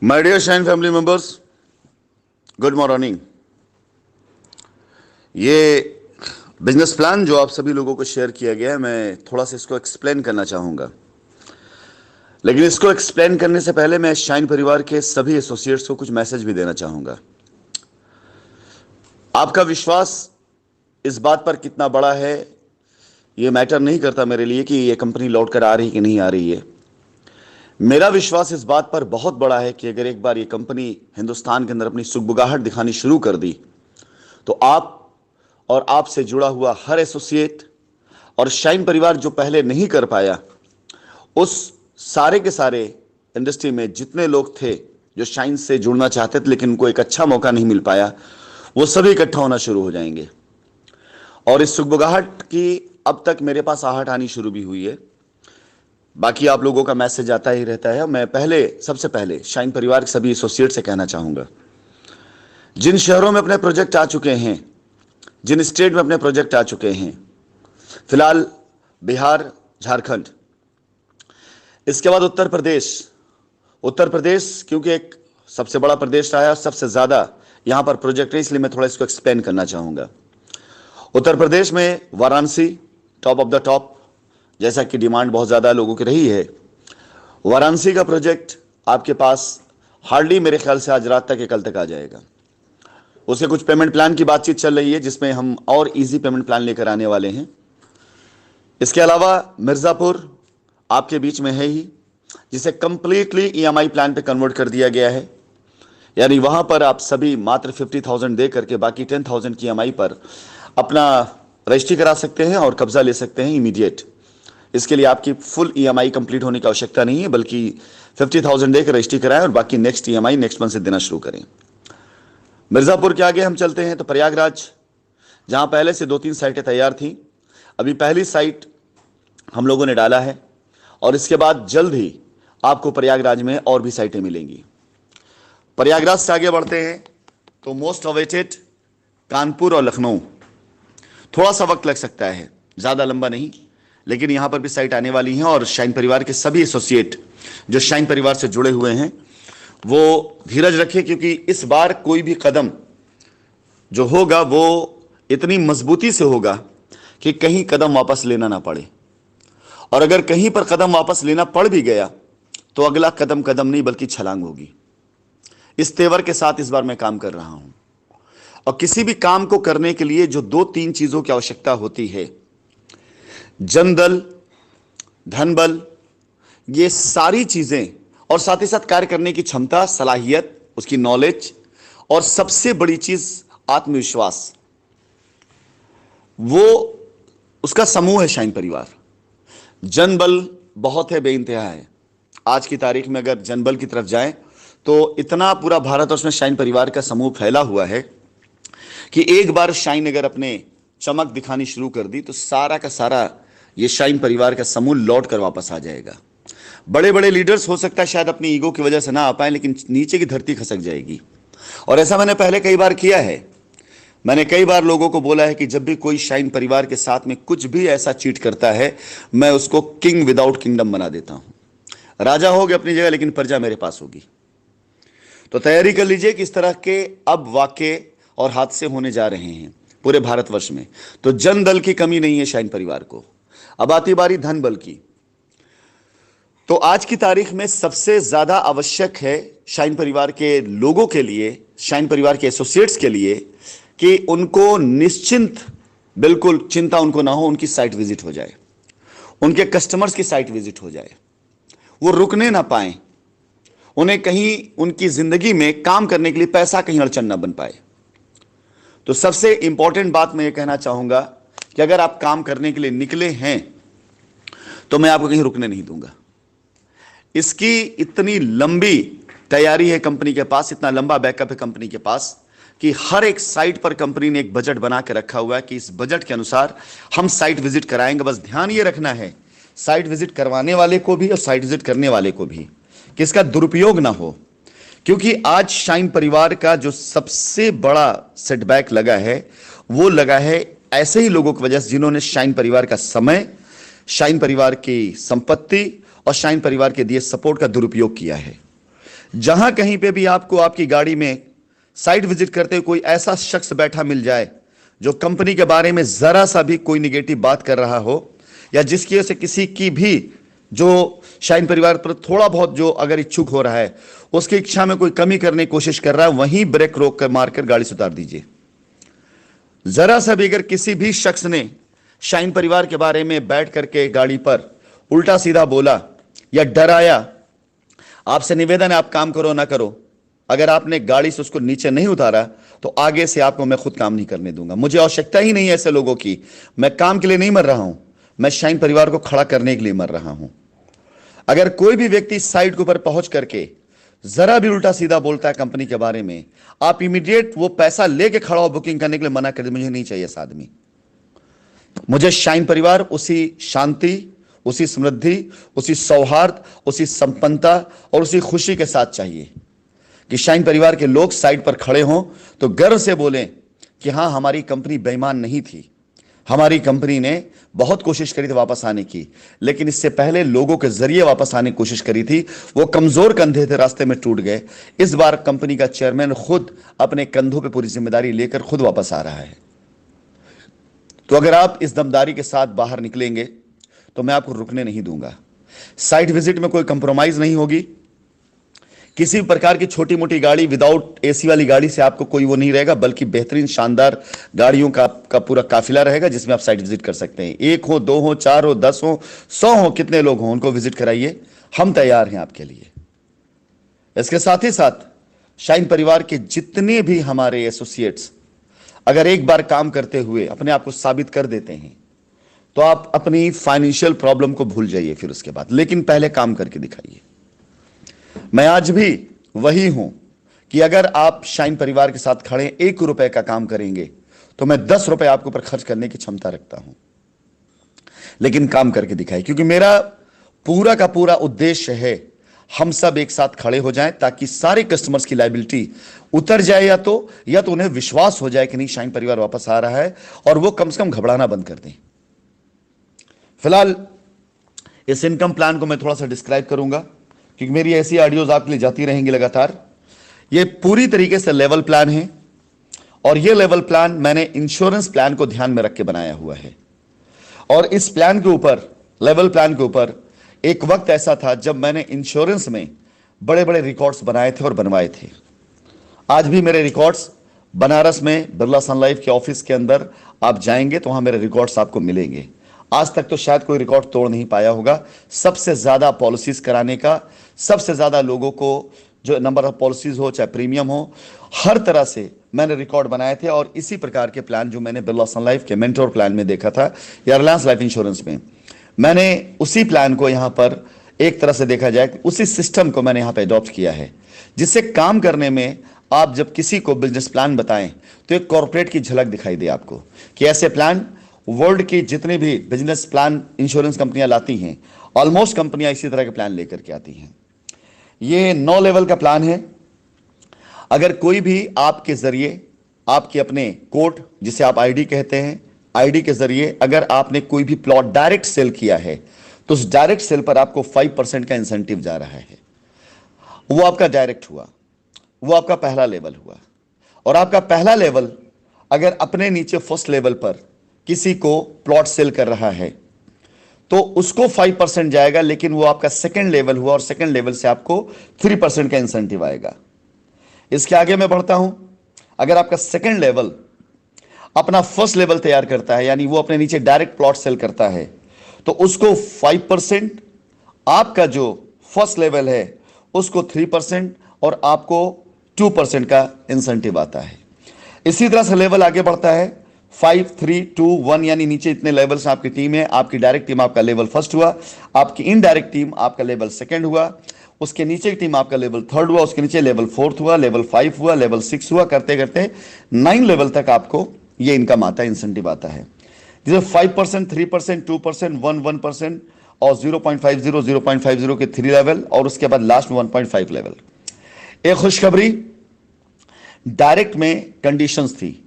My dear Shine family members, good morning. ये business plan जो आप सभी लोगों को शेयर किया गया है, मैं थोड़ा सा इसको एक्सप्लेन करना चाहूंगा। लेकिन इसको एक्सप्लेन करने से पहले मैं शाइन परिवार के सभी एसोसिएट्स को कुछ मैसेज भी देना चाहूंगा। आपका विश्वास इस बात पर कितना बड़ा है, ये मैटर नहीं करता मेरे लिए कि ये कंपनी लौट कर आ रही कि नहीं आ रही है। मेरा विश्वास इस बात पर बहुत बड़ा है कि अगर एक बार ये कंपनी हिंदुस्तान के अंदर अपनी सुगबुगाहट दिखानी शुरू कर दी तो आप और आपसे जुड़ा हुआ हर एसोसिएट और शाइन परिवार जो पहले नहीं कर पाया, उस सारे के सारे इंडस्ट्री में जितने लोग थे जो शाइन से जुड़ना चाहते थे लेकिन उनको एक अच्छा मौका नहीं मिल पाया, वो सभी इकट्ठा होना शुरू हो जाएंगे। और इस सुगबुगाहट की अब तक मेरे पास आहट आनी शुरू भी हुई है। बाकी आप लोगों का मैसेज आता ही रहता है। मैं सबसे पहले शाइन परिवार के सभी एसोसिएट से कहना चाहूंगा, जिन शहरों में अपने प्रोजेक्ट आ चुके हैं, जिन स्टेट में अपने प्रोजेक्ट आ चुके हैं, फिलहाल बिहार, झारखंड, इसके बाद उत्तर प्रदेश क्योंकि एक सबसे बड़ा प्रदेश रहा है, सबसे ज्यादा यहां पर प्रोजेक्ट है, इसलिए मैं थोड़ा इसको एक्सप्लेन करना चाहूंगा। उत्तर प्रदेश में Varanasi top of the top, जैसा कि डिमांड बहुत ज़्यादा लोगों की रही है। वाराणसी का प्रोजेक्ट आपके पास हार्डली मेरे ख्याल से आज रात तक या कल तक आ जाएगा। उसके कुछ पेमेंट प्लान की बातचीत चल रही है जिसमें हम और इजी पेमेंट प्लान लेकर आने वाले हैं। इसके अलावा मिर्ज़ापुर आपके बीच में है ही, जिसे कंप्लीटली ईएमआई प्लान पे कन्वर्ट कर दिया गया है। यानी वहां पर आप सभी मात्र 50,000 दे करके बाकी 10,000 की ईएमआई पर अपना रजिस्ट्री करा सकते हैं और कब्जा ले सकते हैं इमीडिएट। इसके लिए आपकी फुल ईएमआई कंप्लीट होने की आवश्यकता नहीं है, बल्कि 50,000 देकर रजिस्ट्री कराएं और बाकी नेक्स्ट ईएमआई नेक्स्ट मंथ से देना शुरू करें। मिर्ज़ापुर के आगे हम चलते हैं तो प्रयागराज, जहां पहले से 2-3 साइटें तैयार थी, अभी पहली साइट हम लोगों ने डाला है और इसके बाद जल्द ही आपको प्रयागराज में और भी साइटें मिलेंगी। प्रयागराज से आगे बढ़ते हैं तो मोस्ट अवेटेड कानपुर और लखनऊ। थोड़ा सा वक्त लग सकता है, ज़्यादा लंबा नहीं, लेकिन यहां पर भी साइट आने वाली हैं और शाइन परिवार के सभी एसोसिएट जो शाइन परिवार से जुड़े हुए हैं वो धीरज रखें, क्योंकि इस बार कोई भी कदम जो होगा वो इतनी मजबूती से होगा कि कहीं कदम वापस लेना ना पड़े। और अगर कहीं पर कदम वापस लेना पड़ भी गया तो अगला कदम नहीं बल्कि छलांग होगी। इस तेवर के साथ इस बार मैं काम कर रहा हूं। और किसी भी काम को करने के लिए जो 2-3 चीजों की आवश्यकता होती है, जनदल, धनबल, ये सारी चीजें, और साथ ही साथ कार्य करने की क्षमता, सलाहियत, उसकी नॉलेज, और सबसे बड़ी चीज आत्मविश्वास, वो उसका समूह है शाइन परिवार। जनबल बहुत है, बेइंतहा है। आज की तारीख में अगर जनबल की तरफ जाएं तो इतना पूरा भारतवर्ष में शाइन परिवार का समूह फैला हुआ है कि एक बार शाइन अगर अपने चमक दिखानी शुरू कर दी तो सारा का सारा ये शाइन परिवार का समूह लौट कर वापस आ जाएगा। बड़े बड़े लीडर्स हो सकता है शायद अपनी ईगो की वजह से ना आ पाए, लेकिन नीचे की धरती खसक जाएगी। और ऐसा मैंने पहले कई बार किया है। मैंने कई बार लोगों को बोला है कि जब भी कोई शाइन परिवार के साथ में कुछ भी ऐसा चीट करता है, मैं उसको किंग विदाउट किंगडम बना देता हूं। राजा होगे अपनी जगह, लेकिन प्रजा मेरे पास होगी। तो तैयारी कर लीजिए कि इस तरह के अब वाकये और हादसे होने जा रहे हैं पूरे भारतवर्ष में। तो जन दल की कमी नहीं है शाइन परिवार को। अब आती बारी धन बल की। तो आज की तारीख में सबसे ज्यादा आवश्यक है शाइन परिवार के लोगों के लिए, शाइन परिवार के एसोसिएट्स के लिए, कि उनको निश्चिंत, बिल्कुल चिंता उनको ना हो, उनकी साइट विजिट हो जाए, उनके कस्टमर्स की साइट विजिट हो जाए, वो रुकने ना पाए, उन्हें कहीं उनकी जिंदगी में काम करने के लिए पैसा कहीं अड़चन ना बन पाए। तो सबसे इंपॉर्टेंट बात मैं ये कहना चाहूंगा कि अगर आप काम करने के लिए निकले हैं तो मैं आपको कहीं रुकने नहीं दूंगा। इसकी इतनी लंबी तैयारी है कंपनी के पास, इतना लंबा बैकअप है कंपनी के पास कि हर एक साइट पर कंपनी ने एक बजट बना के रखा हुआ है कि इस बजट के अनुसार हम साइट विजिट कराएंगे। बस ध्यान ये रखना है साइट विजिट करवाने वाले को भी और साइट विजिट करने वाले को भी, कि इसका दुरुपयोग ना हो। क्योंकि आज शाइन परिवार का जो सबसे बड़ा सेटबैक लगा है वो लगा है ऐसे ही लोगों की वजह से जिन्होंने शाइन परिवार का समय, शाइन परिवार की संपत्ति और शाइन परिवार के दिए सपोर्ट का दुरुपयोग किया है। जहां कहीं पे भी आपको आपकी गाड़ी में साइट विजिट करते हुए कोई ऐसा शख्स बैठा मिल जाए जो कंपनी के बारे में जरा सा भी कोई निगेटिव बात कर रहा हो, या जिसकी वजह से किसी की भी जो शाइन परिवार पर थोड़ा बहुत जो अगर इच्छुक हो रहा है, उसकी इच्छा में कोई कमी करने की कोशिश कर रहा है, वहीं ब्रेक रोक कर मारकर गाड़ी से उतार दीजिए। जरा सा भी अगर किसी भी शख्स ने शाइन परिवार के बारे में बैठ करके गाड़ी पर उल्टा सीधा बोला या डराया, आपसे निवेदन है आप काम करो ना करो, अगर आपने गाड़ी से उसको नीचे नहीं उतारा तो आगे से आपको मैं खुद काम नहीं करने दूंगा। मुझे आवश्यकता ही नहीं है ऐसे लोगों की। मैं काम के लिए नहीं मर रहा हूं, मैं शाइन परिवार को खड़ा करने के लिए मर रहा हूं। अगर कोई भी व्यक्ति साइट के ऊपर पहुंच करके जरा भी उल्टा सीधा बोलता है कंपनी के बारे में, आप इमीडिएट वो पैसा लेके खड़ा हो बुकिंग करने के लिए मना कर दे। मुझे नहीं चाहिए ऐसा आदमी। मुझे शाइन परिवार उसी शांति, उसी समृद्धि, उसी सौहार्द, उसी संपन्नता और उसी खुशी के साथ चाहिए कि शाइन परिवार के लोग साइट पर खड़े हों तो गर्व से बोलें कि हां, हमारी कंपनी बेईमान नहीं थी, हमारी कंपनी ने बहुत कोशिश करी थी वापस आने की, लेकिन इससे पहले लोगों के जरिए वापस आने की कोशिश करी थी, वो कमजोर कंधे थे, रास्ते में टूट गए। इस बार कंपनी का चेयरमैन खुद अपने कंधों पे पूरी जिम्मेदारी लेकर खुद वापस आ रहा है। तो अगर आप इस दमदारी के साथ बाहर निकलेंगे तो मैं आपको रुकने नहीं दूंगा। साइट विजिट में कोई कंप्रोमाइज नहीं होगी। किसी भी प्रकार की छोटी मोटी गाड़ी, विदाउट एसी वाली गाड़ी से आपको कोई वो नहीं रहेगा, बल्कि बेहतरीन शानदार गाड़ियों का पूरा काफिला रहेगा जिसमें आप साइट विजिट कर सकते हैं। 1 हो, 2 हो, 4 हो, 10 हो, 100 हो, कितने लोग हों उनको विजिट कराइए, हम तैयार हैं आपके लिए। इसके साथ ही साथ शाइन परिवार के जितने भी हमारे एसोसिएट्स अगर एक बार काम करते हुए अपने आप को साबित कर देते हैं तो आप अपनी फाइनेंशियल प्रॉब्लम को भूल जाइए फिर उसके बाद, लेकिन पहले काम करके दिखाइए। मैं आज भी वही हूं कि अगर आप शाइन परिवार के साथ खड़े 1 रुपए का काम करेंगे तो मैं 10 रुपए आपके ऊपर खर्च करने की क्षमता रखता हूं, लेकिन काम करके दिखाइए। क्योंकि मेरा पूरा का पूरा उद्देश्य है हम सब एक साथ खड़े हो जाएं ताकि सारे कस्टमर्स की लायबिलिटी उतर जाए, या तो उन्हें विश्वास हो जाए कि नहीं, शाइन परिवार वापस आ रहा है, और वो कम से कम घबराना बंद कर दें। फिलहाल इस इनकम प्लान को मैं थोड़ा सा डिस्क्राइब करूंगा क्योंकि मेरी ऐसी ऑडियोज आपके लिए जाती रहेंगी लगातार। ये पूरी तरीके से लेवल प्लान है और ये लेवल प्लान मैंने इंश्योरेंस प्लान को ध्यान में रख के बनाया हुआ है। और इस प्लान के ऊपर, लेवल प्लान के ऊपर, एक वक्त ऐसा था जब मैंने इंश्योरेंस में बड़े बड़े रिकॉर्ड्स बनाए थे और बनवाए थे। आज भी मेरे रिकॉर्ड्स बनारस में बिरला सन लाइफ के ऑफिस के अंदर आप जाएंगे तो वहां मेरे रिकॉर्ड्स आपको मिलेंगे। आज तक तो शायद कोई रिकॉर्ड तोड़ नहीं पाया होगा। सबसे ज्यादा पॉलिसीज कराने का, सबसे ज्यादा लोगों को जो नंबर ऑफ पॉलिसीज हो, चाहे प्रीमियम हो, हर तरह से मैंने रिकॉर्ड बनाए थे। और इसी प्रकार के प्लान जो मैंने बिरला सन लाइफ के मेंटोर प्लान में देखा था या रिलायंस लाइफ इंश्योरेंस में, मैंने उसी प्लान को यहां पर एक तरह से देखा जाए, उसी सिस्टम को मैंने यहां पर अडॉप्ट किया है, जिससे काम करने में आप जब किसी को बिजनेस प्लान बताएं तो एक कॉर्पोरेट की झलक दिखाई दे आपको कि ऐसे प्लान वर्ल्ड की जितने भी बिजनेस प्लान इंश्योरेंस कंपनियां लाती हैं, ऑलमोस्ट कंपनियां इसी तरह के प्लान लेकर के आती हैं। ये 9 लेवल का प्लान है। अगर कोई भी आपके जरिए, आपके अपने कोड जिसे आप आईडी कहते हैं, आईडी के जरिए अगर आपने कोई भी प्लॉट डायरेक्ट सेल किया है तो उस डायरेक्ट सेल पर आपको 5% का इंसेंटिव जा रहा है। वो आपका डायरेक्ट हुआ, वो आपका पहला लेवल हुआ। और आपका पहला लेवल अगर अपने नीचे फर्स्ट लेवल पर किसी को प्लॉट सेल कर रहा है तो उसको 5% जाएगा, लेकिन वो आपका सेकंड लेवल हुआ और सेकंड लेवल से आपको 3% का इंसेंटिव आएगा। इसके आगे मैं बढ़ता हूं। अगर आपका सेकंड लेवल अपना फर्स्ट लेवल तैयार करता है, यानी वो अपने नीचे डायरेक्ट प्लॉट सेल करता है, तो उसको 5%, आपका जो फर्स्ट लेवल है उसको 3% और आपको 2% का इंसेंटिव आता है। इसी तरह से लेवल आगे बढ़ता है 5, 3, 2, 1, यानी नीचे इतने लेवल से आपकी टीम है। आपकी डायरेक्ट टीम आपका लेवल फर्स्ट हुआ, आपकी इनडायरेक्ट टीम आपका लेवल सेकंड हुआ, उसके नीचे की टीम आपका लेवल थर्ड हुआ, उसके नीचे लेवल फोर्थ हुआ, लेवल 5 हुआ, लेवल 6 हुआ, करते करते 9 लेवल तक आपको ये इनकम आता है, इंसेंटिव आता है, जिसे 5%, 3%, 2%, 1% और 0.50 के 3 लेवल, और उसके बाद लास्ट में 1.5 लेवल। एक खुशखबरी, डायरेक्ट में कंडीशंस थी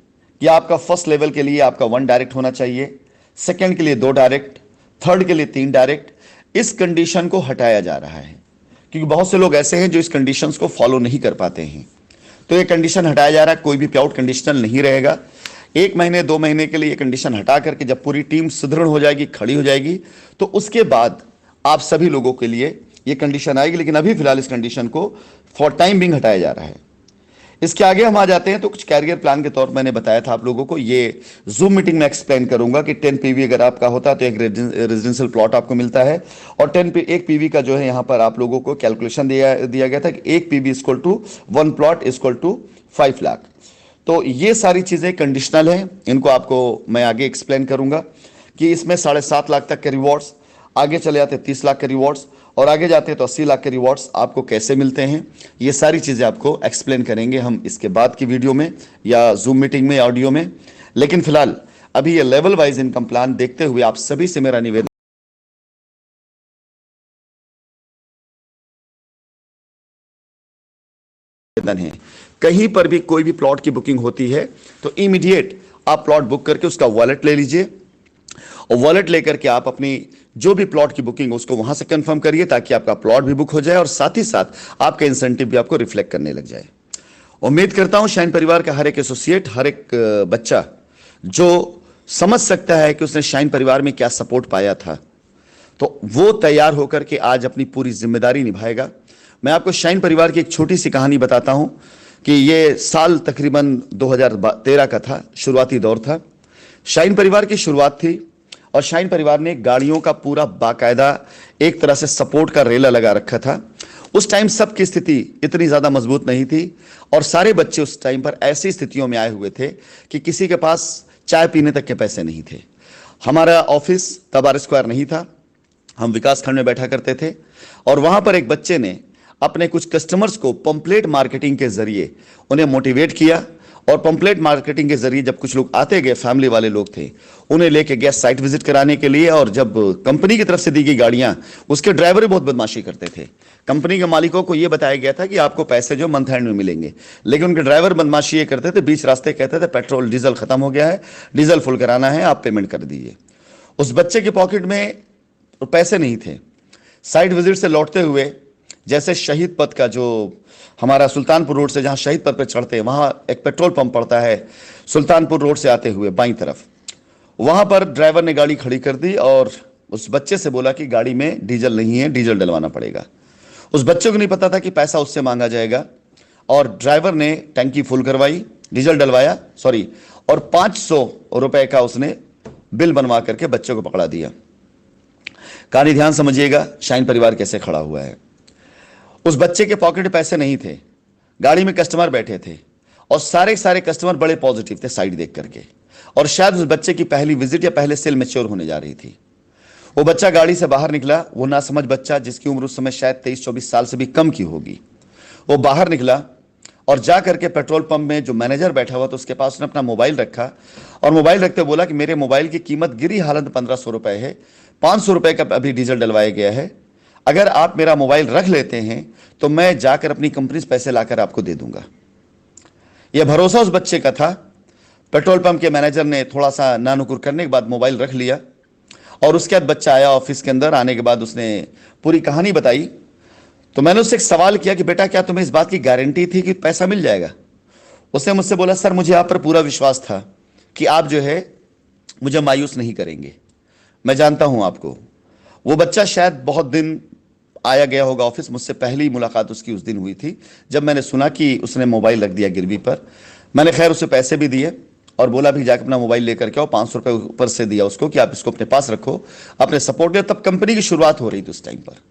कि आपका फर्स्ट लेवल के लिए आपका 1 डायरेक्ट होना चाहिए, सेकंड के लिए 2 डायरेक्ट, थर्ड के लिए 3 डायरेक्ट। इस कंडीशन को हटाया जा रहा है क्योंकि बहुत से लोग ऐसे हैं जो इस कंडीशंस को फॉलो नहीं कर पाते हैं। तो ये कंडीशन हटाया जा रहा है, कोई भी पे आउट कंडीशनल नहीं रहेगा। 1 महीने 2 महीने के लिए ये कंडीशन हटा करके जब पूरी टीम सुदृढ़ हो जाएगी, खड़ी हो जाएगी, तो उसके बाद आप सभी लोगों के लिए ये कंडीशन आएगी। लेकिन अभी फिलहाल इस कंडीशन को फॉर टाइम बिंग हटाया जा रहा है। इसके आगे हम आ जाते हैं तो कुछ कैरियर प्लान के तौर पर मैंने बताया था आप लोगों को, ये जूम मीटिंग में एक्सप्लेन करूंगा कि 10 पीवी अगर आपका होता है तो एक रेजिडेंशियल प्लॉट आपको मिलता है, और 1 पीवी का जो है यहाँ पर आप लोगों को कैलकुलेशन दिया गया था कि 1 PV equal to 1 plot equal to 5 lakh. तो ये सारी चीजें कंडीशनल हैं, इनको आपको मैं आगे एक्सप्लेन करूंगा कि इसमें 7.5 लाख तक के रिवॉर्ड्स, आगे चले जाते 30 लाख के रिवॉर्ड्स, और आगे जाते हैं तो 80 लाख के रिवॉर्ड्स आपको कैसे मिलते हैं। ये सारी चीज़ें आपको एक्सप्लेन करेंगे हम इसके बाद की वीडियो में या जूम मीटिंग में, ऑडियो में। लेकिन फिलहाल अभी ये लेवल वाइज इनकम प्लान देखते हुए आप सभी से मेरा निवेदन है, कहीं पर भी कोई भी प्लॉट की बुकिंग होती है तो इमीडिएट आप प्लॉट बुक करके उसका वॉलेट ले लीजिए, और वॉलेट लेकर के आप अपनी जो भी प्लॉट की बुकिंग है उसको वहां से कंफर्म करिए, ताकि आपका प्लॉट भी बुक हो जाए और साथ ही साथ आपका इंसेंटिव भी आपको रिफ्लेक्ट करने लग जाए। उम्मीद करता हूं शाइन परिवार का हर एक एसोसिएट, हर एक बच्चा जो समझ सकता है कि उसने शाइन परिवार में क्या सपोर्ट पाया था, तो वो तैयार होकर के आज अपनी पूरी जिम्मेदारी निभाएगा। मैं आपको शाइन परिवार की एक छोटी सी कहानी बताता हूं कि ये साल तकरीबन 2013 का था, शुरुआती दौर था। शाइन परिवार की शुरुआत थी और शाइन परिवार ने गाड़ियों का पूरा बाकायदा एक तरह से सपोर्ट का रेला लगा रखा था। उस टाइम सबकी स्थिति इतनी ज़्यादा मजबूत नहीं थी और सारे बच्चे उस टाइम पर ऐसी स्थितियों में आए हुए थे कि किसी के पास चाय पीने तक के पैसे नहीं थे। हमारा ऑफिस तबार स्क्वायर नहीं था, हम विकास खंड में बैठा करते थे, और वहाँ पर एक बच्चे ने अपने कुछ कस्टमर्स को पंपलेट मार्केटिंग के जरिए उन्हें मोटिवेट किया, और पंपलेट मार्केटिंग के जरिए जब कुछ लोग आते गए, फैमिली वाले लोग थे, उन्हें लेके गया साइट विजिट कराने के लिए। और जब कंपनी की तरफ से दी गई गाड़ियां, उसके ड्राइवर भी बहुत बदमाशी करते थे। कंपनी के मालिकों को यह बताया गया था कि आपको पैसे जो मंथ एंड में मिलेंगे, लेकिन उनके ड्राइवर बदमाशी ये करते थे, बीच रास्ते कहते थे पेट्रोल डीजल खत्म हो गया है, डीजल फुल कराना है, आप पेमेंट कर दीजिए। उस बच्चे के पॉकेट में पैसे नहीं थे। साइट विजिट से लौटते हुए जैसे शहीद पथ का, जो हमारा सुल्तानपुर रोड से जहां शहीद पथ पर चढ़ते हैं वहां एक पेट्रोल पंप पड़ता है, सुल्तानपुर रोड से आते हुए बाईं तरफ, वहां पर ड्राइवर ने गाड़ी खड़ी कर दी और उस बच्चे से बोला कि गाड़ी में डीजल नहीं है, डीजल डलवाना पड़ेगा। उस बच्चे को नहीं पता था कि पैसा उससे मांगा जाएगा, और ड्राइवर ने टंकी फुल करवाई, डीजल डलवाया, और 500 रुपए का उसने बिल बनवा करके बच्चे को पकड़ा दिया। कहानी ध्यान समझिएगा, शाइन परिवार कैसे खड़ा हुआ है। उस बच्चे के पॉकेट में पैसे नहीं थे, गाड़ी में कस्टमर बैठे थे, और सारे कस्टमर बड़े पॉजिटिव थे साइड देख करके, और शायद उस बच्चे की पहली विजिट या पहले सेल मैच्योर होने जा रही थी। वो बच्चा गाड़ी से बाहर निकला, वो नासमझ बच्चा जिसकी उम्र उस समय शायद 23-24 साल से भी कम की होगी। वो बाहर निकला और जा करके पेट्रोल पंप में जो मैनेजर बैठा हुआ था उसके पास उसने अपना मोबाइल रखा, और मोबाइल रखते बोला कि मेरे मोबाइल की कीमत गिरी हालत 1500 रुपए है, 500 रुपए का अभी डीजल डलवाया गया है, अगर आप मेरा मोबाइल रख लेते हैं तो मैं जाकर अपनी कंपनी से पैसे लाकर आपको दे दूंगा। यह भरोसा उस बच्चे का था। पेट्रोल पंप के मैनेजर ने थोड़ा सा नानुकुर करने के बाद मोबाइल रख लिया, और उसके बाद बच्चा आया ऑफिस के अंदर। आने के बाद उसने पूरी कहानी बताई। तो मैंने उससे एक सवाल किया कि बेटा क्या तुम्हें इस बात की गारंटी थी कि पैसा मिल जाएगा? उसने मुझसे बोला सर मुझे आप पर पूरा विश्वास था कि आप जो है मुझे मायूस नहीं करेंगे, मैं जानता हूं आपको। वो बच्चा शायद बहुत दिन आया गया होगा ऑफिस, मुझसे पहली मुलाकात उसकी उस दिन हुई थी जब मैंने सुना कि उसने मोबाइल रख दिया गिरवी पर। मैंने खैर उसे पैसे भी दिए और बोला भी जाकर अपना मोबाइल लेकर के आओ, 500 रुपये ऊपर से दिया उसको कि आप इसको अपने पास रखो, अपने सपोर्ट दे। तब कंपनी की शुरुआत हो रही थी उस टाइम पर।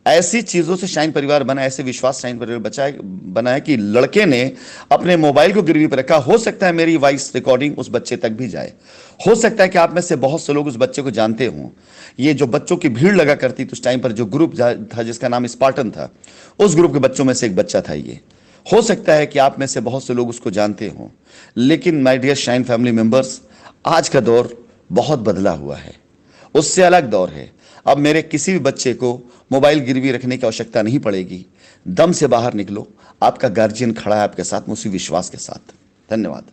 ऐसी चीजों से शाइन परिवार बना, ऐसे विश्वास शाइन परिवार बना है कि लड़के ने अपने मोबाइल को गिरवी पर रखा। हो सकता है मेरी वॉइस रिकॉर्डिंग उस बच्चे तक भी जाए, हो सकता है कि आप में से बहुत से लोग उस बच्चे को जानते हों। ये जो बच्चों की भीड़ लगा करती थी उस टाइम पर, जो ग्रुप था जिसका नाम स्पार्टन था, उस ग्रुप के बच्चों में से एक बच्चा था ये। हो सकता है कि आप में से बहुत से लोग उसको जानते हों, लेकिन my dear Shine family members, आज का दौर बहुत बदला हुआ है, उससे अलग दौर है। अब मेरे किसी भी बच्चे को मोबाइल गिरवी रखने की आवश्यकता नहीं पड़ेगी। दम से बाहर निकलो, आपका गार्जियन खड़ा है आपके साथ, उसी विश्वास के साथ। धन्यवाद।